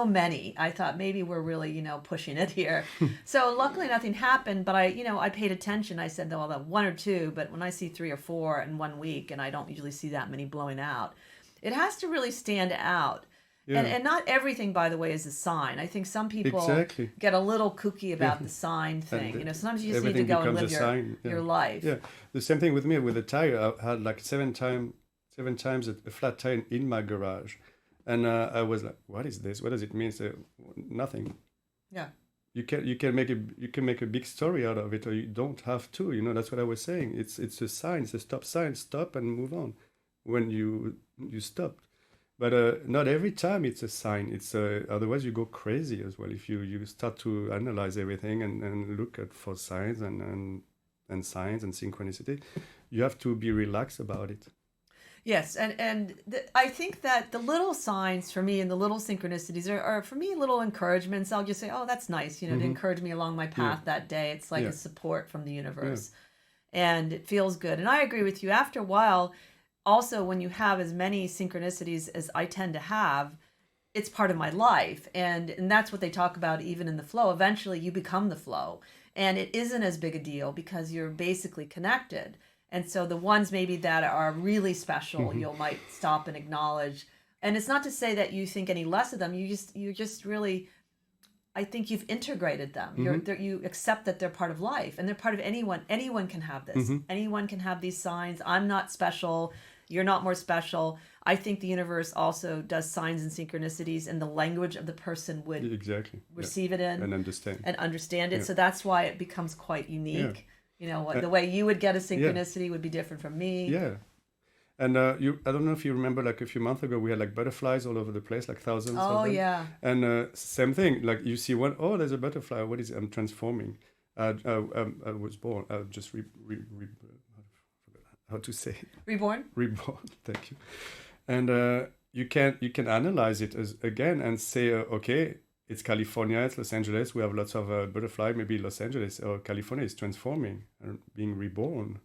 many. I thought maybe we're really, pushing it here. So luckily nothing happened, but I paid attention. I said, well, that 1 or 2, but when I see 3 or 4 in 1 week, and I don't usually see that many blowing out, it has to really stand out. Yeah. And not everything, by the way, is a sign. I think some people get a little kooky about the sign thing. Sometimes you just need to go and live your life. Yeah, the same thing with me with the tire. I had like 7 times a flat tire in my garage, and I was like, "What is this? What does it mean?" So nothing. Yeah. You can make a big story out of it, or you don't have to. That's what I was saying. It's a sign. It's a stop sign. Stop and move on. When you stopped. But not every time it's a sign. It's otherwise you go crazy as well. If you start to analyze everything and look at for signs and signs and synchronicity, you have to be relaxed about it. Yes, and I think that the little signs for me and the little synchronicities are for me little encouragements. I'll just say, oh, that's nice, to encourage me along my path that day. It's like a support from the universe. And it feels good. And I agree with you. After a while, also when you have as many synchronicities as I tend to have, it's part of my life. And that's what they talk about even in the flow. Eventually you become the flow. And it isn't as big a deal because you're basically connected. And so the ones maybe that are really special, you might stop and acknowledge. And it's not to say that you think any less of them. You just really, I think you've integrated them. You accept that they're part of life and they're part of anyone. Anyone can have this. Anyone can have these signs. I'm not special. You're not more special. I think the universe also does signs and synchronicities in the language of the person would receive it in and understand it. Yeah. So that's why it becomes quite unique. The way you would get a synchronicity would be different from me. Yeah. And I don't know if you remember, like a few months ago, we had like butterflies all over the place, like thousands of them. Oh, yeah. And same thing, like you see one, oh, there's a butterfly. What is it? I'm transforming. I was born. How to say it? Reborn. Thank you. And you can analyze it again and say, okay, it's California, it's Los Angeles. We have lots of butterfly. Maybe Los Angeles or California is transforming and being reborn.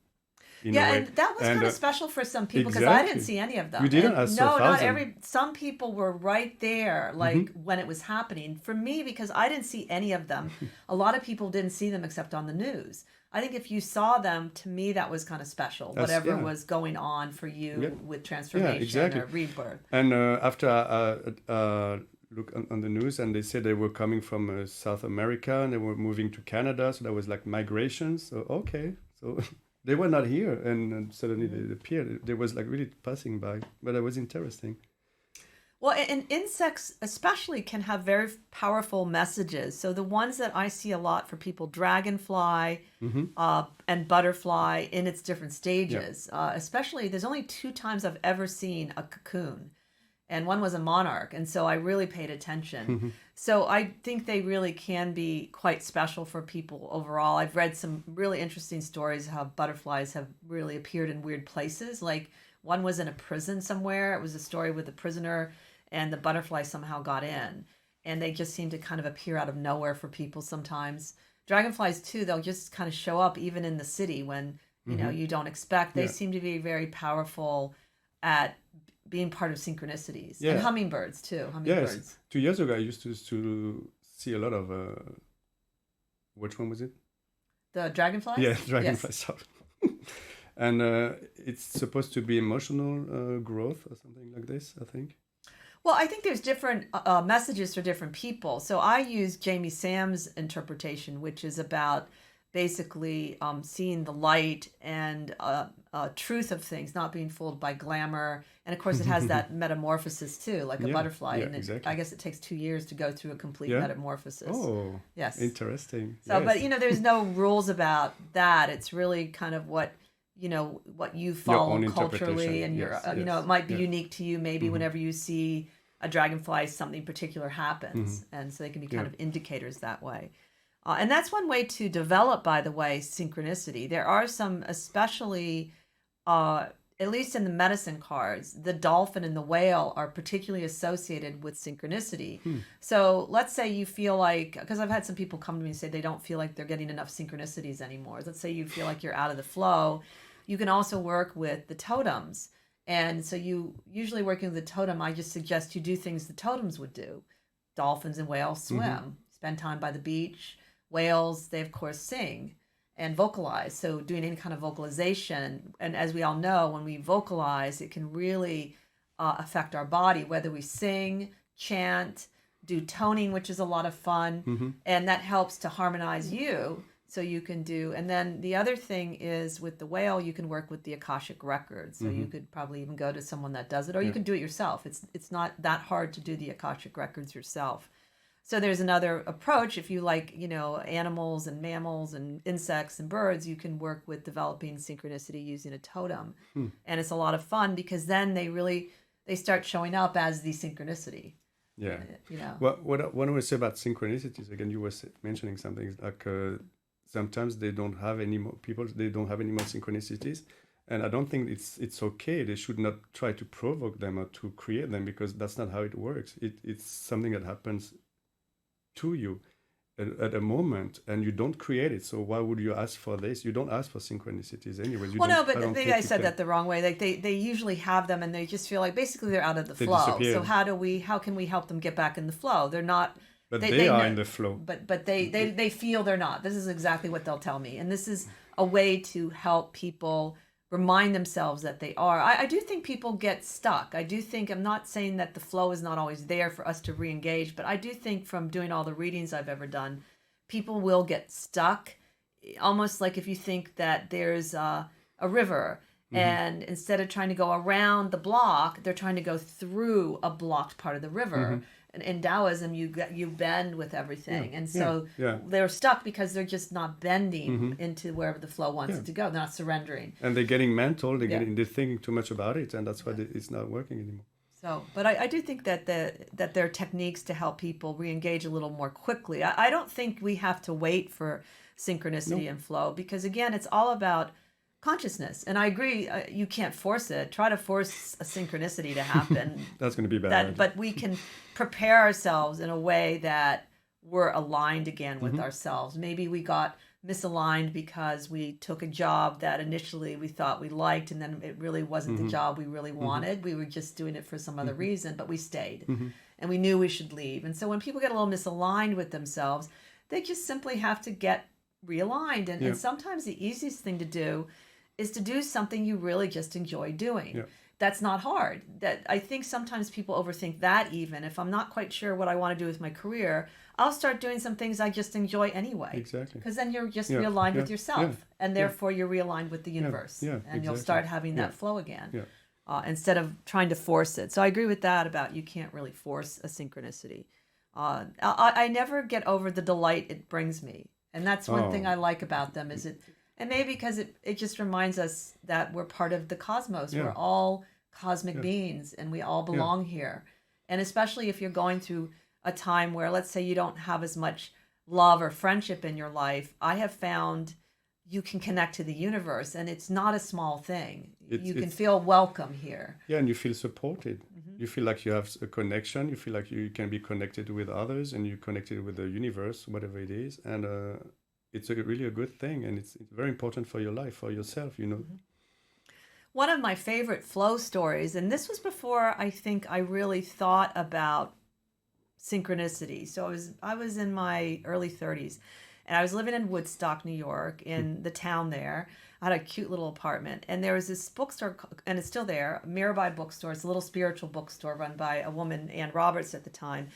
And that was kind of special for some people because I didn't see any of them. You didn't? Not every. Some people were right there, like when it was happening. For me, because I didn't see any of them, a lot of people didn't see them except on the news. I think if you saw them, to me, that was kind of special. Whatever was going on for you with transformation or rebirth. And after I look on the news, and they said they were coming from South America and they were moving to Canada. So there was like migrations. So, okay. So they were not here. And suddenly they appeared. They was like really passing by. But it was interesting. Well, and insects especially can have very powerful messages. So the ones that I see a lot for people, dragonfly and butterfly in its different stages. Especially, there's only 2 times I've ever seen a cocoon. And one was a monarch. And so I really paid attention. So I think they really can be quite special for people overall. I've read some really interesting stories how butterflies have really appeared in weird places. Like one was in a prison somewhere. It was a story with a prisoner and the butterfly somehow got in. And they just seem to kind of appear out of nowhere for people sometimes. Dragonflies too, they'll just kind of show up even in the city when, you don't expect. They seem to be very powerful at being part of synchronicities. And hummingbirds too. Yes. 2 years ago, I used to see a lot of, which one was it? The dragonflies? Yeah, dragonflies. Yes. And it's supposed to be emotional growth or something like this, I think. Well, I think there's different messages for different people. So I use Jamie Sam's interpretation, which is about basically seeing the light and truth of things, not being fooled by glamour. And of course, it has that metamorphosis too, like a butterfly. And I guess it takes 2 years to go through a complete metamorphosis. Oh, yes, interesting. So, but there's no rules about that. It's really kind of what you follow culturally, and it might be unique to you. Maybe whenever you see a dragonfly, something particular happens, and so they can be kind of indicators that way. And that's one way to develop, by the way, synchronicity. There are some, especially, at least in the medicine cards, the dolphin and the whale are particularly associated with synchronicity. So let's say you feel like, because I've had some people come to me and say they don't feel like they're getting enough synchronicities anymore. Let's say you feel like you're out of the flow. You can also work with the totems. And so you usually working with the totem, I just suggest you do things the totems would do. Dolphins and whales swim, spend time by the beach. Whales, they of course sing and vocalize. So doing any kind of vocalization. And as we all know, when we vocalize, it can really affect our body, whether we sing, chant, do toning, which is a lot of fun. And that helps to harmonize you. So you can do, and then the other thing is with the whale, you can work with the Akashic records. So you could probably even go to someone that does it, or you can do it yourself. It's not that hard to do the Akashic records yourself. So there's another approach. If you like, animals and mammals and insects and birds, you can work with developing synchronicity using a totem. And it's a lot of fun because then they really they start showing up as the synchronicity. Yeah. You know. What I want to say about synchronicities, again, you were mentioning something like sometimes they don't have any more synchronicities. And I don't think it's okay. They should not try to provoke them or to create them, because that's not how it works. It's something that happens to you at a moment, and you don't create it. So why would you ask for this? You don't ask for synchronicities anyways. Well, no, but maybe I said that the wrong way. Like they usually have them, and they just feel like basically they're out of the flow. Disappear. So how can we help them get back in the flow? They're not. But they are know, in the flow. But they feel they're not. This is exactly what they'll tell me, and this is a way to help people remind themselves that they are. I do think people get stuck. I do think, I'm not saying that the flow is not always there for us to re-engage, but I do think from doing all the readings I've ever done, people will get stuck. Almost like if you think that there's a river, and instead of trying to go around the block, they're trying to go through a blocked part of the river. And in Taoism, you bend with everything, and so they're stuck because they're just not bending into wherever the flow wants it to go. They're not surrendering, and they're getting mental. They're thinking too much about it, and that's why it's not working anymore. So, but I do think that there are techniques to help people re-engage a little more quickly. I don't think we have to wait for synchronicity and flow, because again, it's all about consciousness. And I agree, you can't force it. Try to force a synchronicity to happen. That's going to be bad. But we can prepare ourselves in a way that we're aligned again with ourselves. Maybe we got misaligned because we took a job that initially we thought we liked, and then it really wasn't the job we really wanted. We were just doing it for some other reason, but we stayed. And we knew we should leave. And so when people get a little misaligned with themselves, they just simply have to get realigned. And sometimes the easiest thing to do is to do something you really just enjoy doing. That's not hard. That I think sometimes people overthink that. Even if I'm not quite sure what I want to do with my career, I'll start doing some things I just enjoy anyway. Exactly. Because then you're just realigned with yourself, and therefore you're realigned with the universe, and you'll start having that flow again, instead of trying to force it. So I agree with that about you can't really force a synchronicity. I never get over the delight it brings me, and that's one thing I like about them is it. And maybe because it just reminds us that we're part of the cosmos. We're all cosmic beings, and we all belong here. And especially if you're going through a time where, let's say, you don't have as much love or friendship in your life, I have found you can connect to the universe, and it's not a small thing. You can feel welcome here. Yeah, and you feel supported. You feel like you have a connection. You feel like you can be connected with others, and you're connected with the universe, whatever it is. And it's really a good thing, and it's very important for your life, for yourself, you know. One of my favorite flow stories, and this was before I think I really thought about synchronicity. So I was in my early 30s, and I was living in Woodstock, New York, in the town there. I had a cute little apartment, and there was this bookstore, and it's still there, Mirabai Bookstore. It's a little spiritual bookstore run by a woman, Ann Roberts, at the time.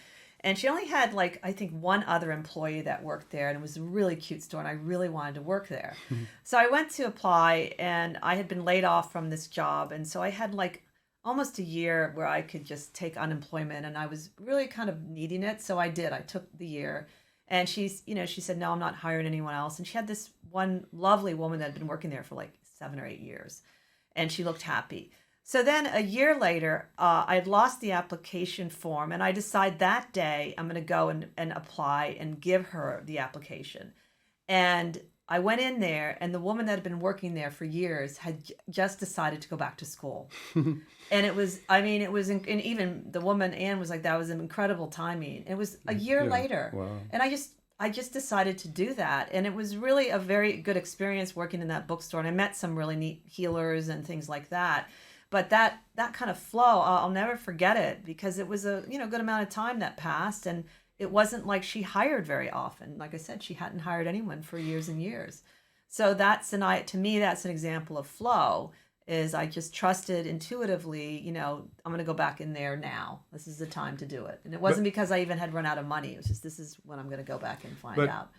And she only had, like, I think one other employee that worked there, and it was a really cute store, and I really wanted to work there. So I went to apply, and I had been laid off from this job, and so I had, like, almost a year where I could just take unemployment, and I was really kind of needing it, so I did. I took the year, and she said, no, I'm not hiring anyone else. And she had this one lovely woman that had been working there for, like, 7 or 8 years, and she looked happy. So then a year later, I had lost the application form, and I decided that day I'm going to go and apply and give her the application. And I went in there, and the woman that had been working there for years had just decided to go back to school. And it was, and even the woman, Anne, was like, that was an incredible timing. It was a year later. Wow. And I just decided to do that. And it was really a very good experience working in that bookstore. And I met some really neat healers and things like that. But that kind of flow, I'll never forget it, because it was a good amount of time that passed, and it wasn't like she hired very often. Like I said, she hadn't hired anyone for years and years. So to me, that's an example of flow. Is I just trusted intuitively, I'm going to go back in there now. This is the time to do it, and it wasn't because I even had run out of money. It was just, this is when I'm going to go back and find out.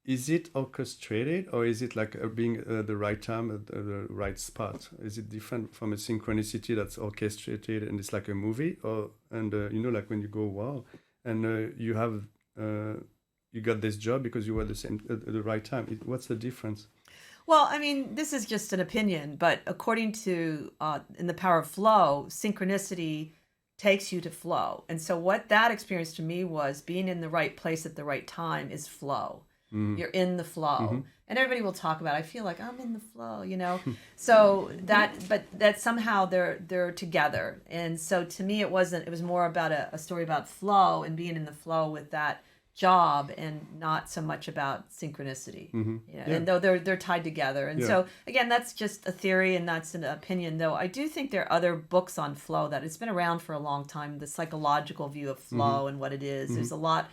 Is it orchestrated, or is it like being at the right time at the right spot? Is it different from a synchronicity that's orchestrated and it's like a movie, like when you go wow, and you got this job because you were at the right time? What's the difference? Well, I mean, this is just an opinion, but according to in the Power of Flow, synchronicity takes you to flow. And so what that experience to me was being in the right place at the right time is flow. You're in the flow. And everybody will talk about, I feel like I'm in the flow, you know? So that somehow they're together. And so to me, it was more about a story about flow and being in the flow with that job and not so much about synchronicity. You know? And though they're tied together. And so again, that's just a theory and that's an opinion, though I do think there are other books on flow that it's been around for a long time, the psychological view of flow and what it is. There's a lot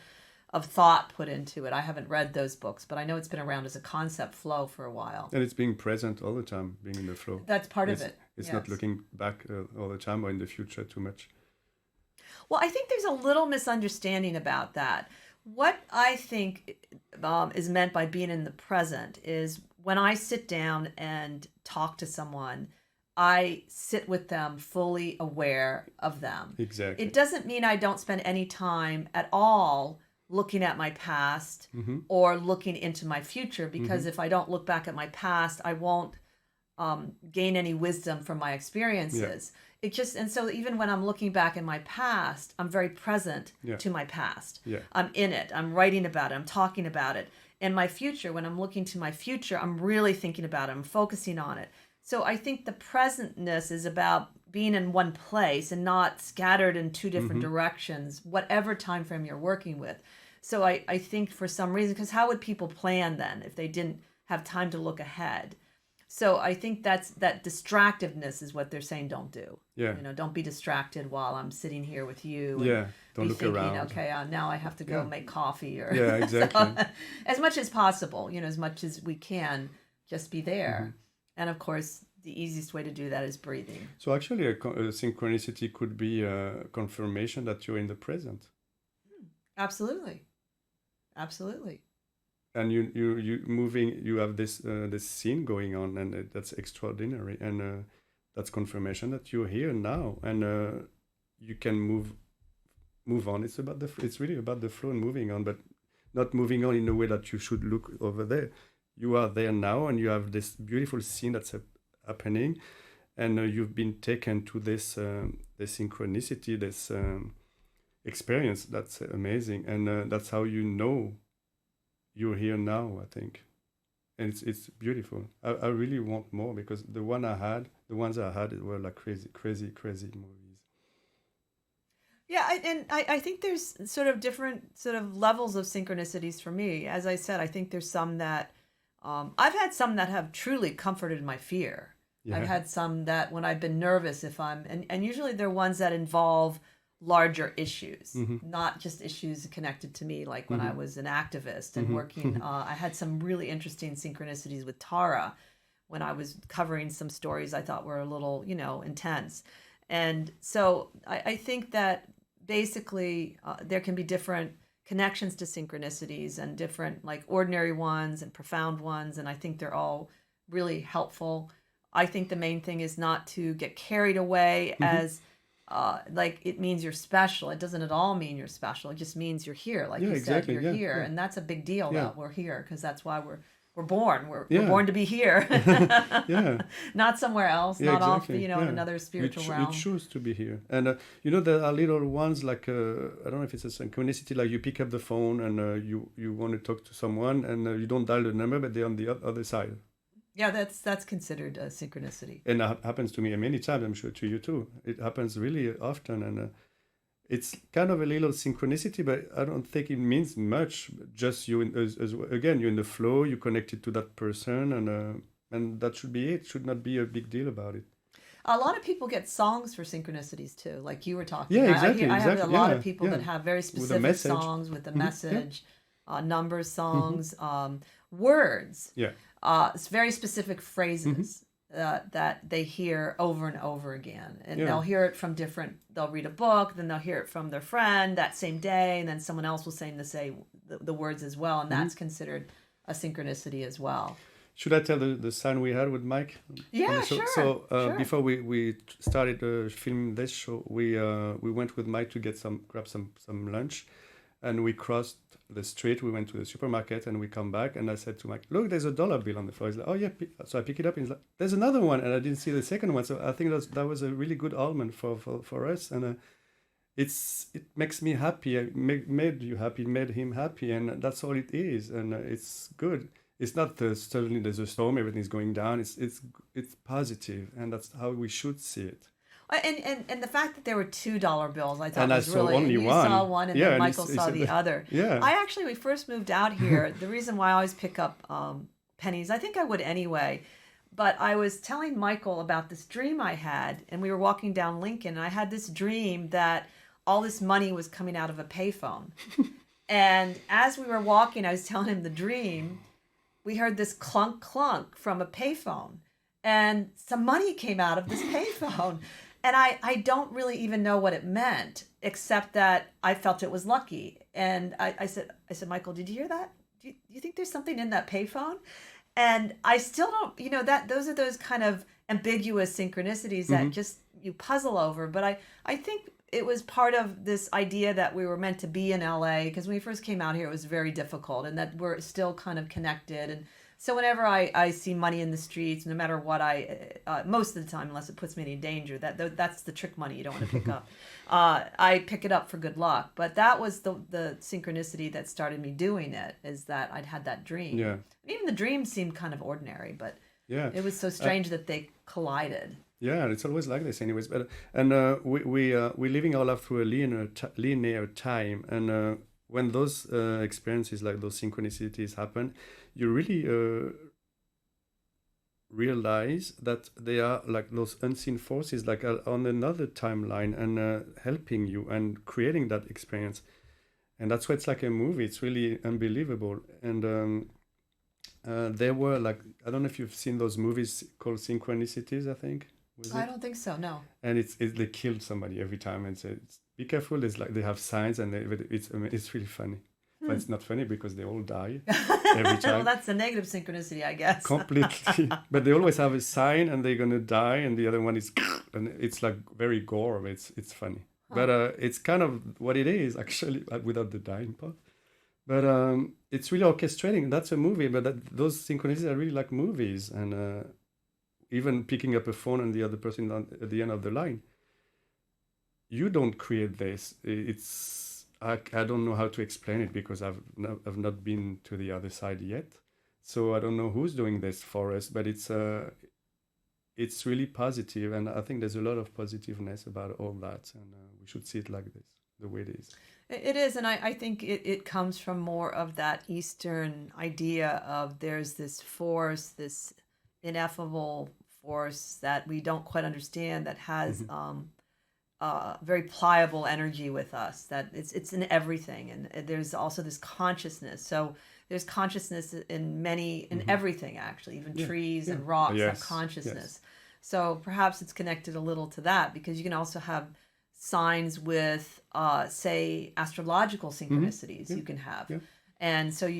of thought put into it. I haven't read those books, but I know it's been around as a concept, flow, for a while. And it's being present all the time, being in the flow. That's part of it. It's not looking back all the time or in the future too much. Well, I think there's a little misunderstanding about that. What I think is meant by being in the present is when I sit down and talk to someone, I sit with them fully aware of them. Exactly. It doesn't mean I don't spend any time at all looking at my past or looking into my future, because if I don't look back at my past, I won't gain any wisdom from my experiences. And so even when I'm looking back in my past, I'm very present to my past. I'm in it. I'm writing about it. I'm talking about it. And my future, when I'm looking to my future, I'm really thinking about it. I'm focusing on it. So I think the presentness is about being in one place and not scattered in two different directions, whatever time frame you're working with. So I think for some reason, because how would people plan then if they didn't have time to look ahead? So I think that distractiveness is what they're saying don't do. Yeah. You know, don't be distracted while I'm sitting here with you. Yeah. Don't be look thinking, around. okay, now I have to go make coffee. Or Yeah, exactly. So, as much as possible, as much as we can, just be there. And of course, the easiest way to do that is breathing. So actually, a synchronicity could be a confirmation that you're in the present. Absolutely. Absolutely. And you moving, you have this scene going on, and that's extraordinary, and that's confirmation that you're here now, and you can move on. It's really about the flow and moving on, but not moving on in a way that you should look over there. You are there now, and you have this beautiful scene that's happening, and you've been taken to this synchronicity, this experience. That's amazing, and that's how you know you're here now, I think. And it's beautiful. I really want more, because the ones I had were like crazy movies. Yeah, I think there's sort of different sort of levels of synchronicities for me. As I said, I think there's some that I've had some that have truly comforted my fear. Yeah. I've had some that when I've been nervous, and usually they're ones that involve larger issues, not just issues connected to me, like when I was an activist and working. I had some really interesting synchronicities with Tara when I was covering some stories I thought were a little, intense. And so I think that basically there can be different connections to synchronicities, and different like ordinary ones and profound ones. And I think they're all really helpful. I think the main thing is not to get carried away as like it means you're special. It doesn't at all mean you're special. It just means you're here. Like you said, you're here. Yeah. And that's a big deal that we're here, because that's why we're born. We're born to be here. Not somewhere else, not exactly. Off, in another spiritual realm. You choose to be here. And, there are little ones like, I don't know if it's a synchronicity, like you pick up the phone and you want to talk to someone, and you don't dial the number, but they're on the other side. Yeah, that's considered a synchronicity. And that happens to me many times, I'm sure to you too. It happens really often, and it's kind of a little synchronicity, but I don't think it means much. Just you, again, you're in the flow, you're connected to that person, and that should be it. Should not be a big deal about it. A lot of people get songs for synchronicities too, like you were talking. Yeah, exactly. I have a lot of people that have very specific songs with a message, numbers, songs, words. Yeah. It's very specific phrases that they hear over and over again. And they'll hear it from they'll read a book, then they'll hear it from their friend that same day, and then someone else will say the words as well, and that's considered a synchronicity as well. Should I tell the sign we had with Mike? Yeah, sure. So before we started filming this show, we went with Mike to grab some lunch. And we crossed the street, we went to the supermarket, and we come back, and I said to Mike, look, there's a dollar bill on the floor. He's like, oh yeah. So I pick it up, and he's like, there's another one, and I didn't see the second one. So I think that was a really good omen for us, and it makes me happy. It made you happy, made him happy, and that's all it is, and it's good. It's not suddenly there's a storm, everything's going down. It's positive, and that's how we should see it. And the fact that there were $2 bills, I thought And I was saw really. only and you one. saw one, and Yeah, then and Michael he saw said the that- other. Yeah. I actually, when we first moved out here, the reason why I always pick up pennies, I think I would anyway, but I was telling Michael about this dream I had, and we were walking down Lincoln, and I had this dream that all this money was coming out of a payphone. And as we were walking, I was telling him the dream. We heard this clunk clunk from a payphone, and some money came out of this payphone. And I don't really even know what it meant, except that I felt it was lucky. And I said, Michael, did you hear that? Do you think there's something in that payphone? And I still don't, those are those kind of ambiguous synchronicities that just you puzzle over. But I think it was part of this idea that we were meant to be in LA, because when we first came out here, it was very difficult, and that we're still kind of connected. And so whenever I see money in the streets, no matter what most of the time, unless it puts me in danger, that's the trick money you don't want to pick up. I pick it up for good luck. But that was the synchronicity that started me doing it, is that I'd had that dream. Yeah. Even the dream seemed kind of ordinary, but Yeah. it was so strange that they collided. Yeah, it's always like this, anyways. But we're living our life through a linear time, and when those experiences, like those synchronicities, happen, you really realize that they are like those unseen forces, like on another timeline, and helping you and creating that experience. And that's why it's like a movie. It's really unbelievable. And there were like, I don't know if you've seen those movies called Synchronicities, I think. I don't think so, no. And they killed somebody every time, and said, be careful. There's like, they have signs, and it's really funny. But it's not funny because they all die every time. Well, that's a negative synchronicity, I guess. Completely. But they always have a sign, and they're gonna die, and the other one is, and it's like very gore. It's funny. But it's kind of what it is, actually, without the dying part. But it's really orchestrating. That's a movie, but those synchronicities are really like movies. And even picking up a phone and the other person at the end of the line, you don't create this. I don't know how to explain it, because I've not been to the other side yet. So I don't know who's doing this for us, but it's really positive, and I think there's a lot of positiveness about all that, and we should see it like this, the way it is. It is, and I think it comes from more of that Eastern idea of there's this force, this ineffable force that we don't quite understand, that has very pliable energy with us, that it's in everything. And there's also this consciousness. So there's consciousness in everything, actually, even trees and rocks have consciousness. Yes. So perhaps it's connected a little to that, because you can also have signs with, say, astrological synchronicities you can have. Yeah. And so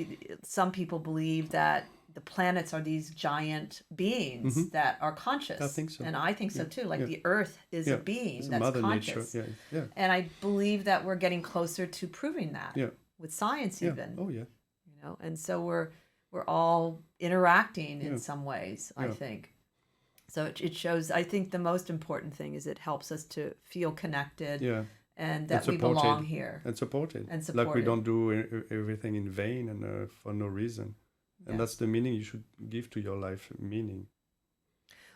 some people believe that the planets are these giant beings that are conscious. I think so. And I think so too. Like the Earth is a being it's that's Mother conscious. Nature. Yeah. And I believe that we're getting closer to proving that with science even. Oh yeah. And so we're all interacting in some ways, I think. So it shows, I think the most important thing is it helps us to feel connected and that we belong here. And supported. Like we don't do everything in vain and for no reason. And that's the meaning you should give to your life, meaning.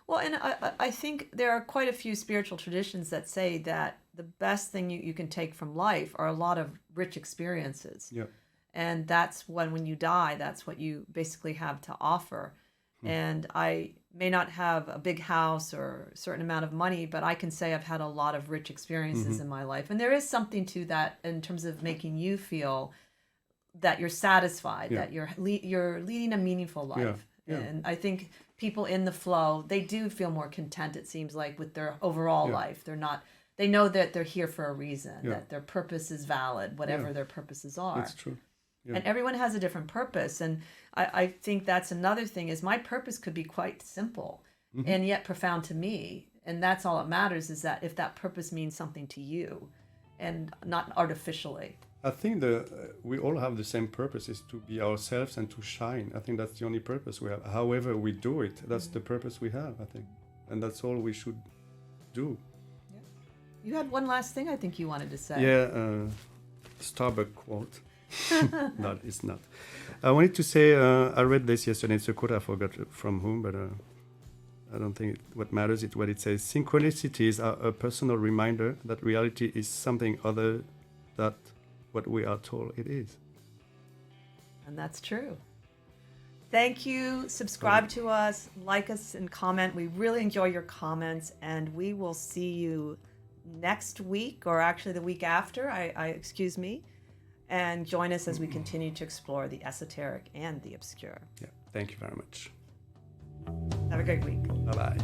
Well, and I think there are quite a few spiritual traditions that say that the best thing you can take from life are a lot of rich experiences. Yeah. And that's when you die, that's what you basically have to offer. And I may not have a big house or a certain amount of money, but I can say I've had a lot of rich experiences in my life. And there is something to that in terms of making you feel that you're satisfied, that you're leading a meaningful life. Yeah. And I think people in the flow, they do feel more content, it seems like, with their overall life. They know that they're here for a reason, that their purpose is valid, whatever their purposes are. That's true. Yeah. And everyone has a different purpose. And I think that's another thing, is my purpose could be quite simple and yet profound to me. And that's all that matters, is that if that purpose means something to you and not artificially. I think we all have the same purpose, is to be ourselves and to shine. I think that's the only purpose we have. However we do it, that's the purpose we have, I think. And that's all we should do. Yeah. You had one last thing I think you wanted to say. Yeah, Starbucks quote. No, it's not. I wanted to say, I read this yesterday. It's a quote, I forgot from whom, but I don't think what matters is what it says. Synchronicities are a personal reminder that reality is something other than what we are told it is. And that's true. Thank you. Subscribe to us, like us, and comment. We really enjoy your comments, and we will see you next week, or actually the week after. Excuse me. And join us as we continue to explore the esoteric and the obscure. Yeah. Thank you very much. Have a great week. Bye-bye.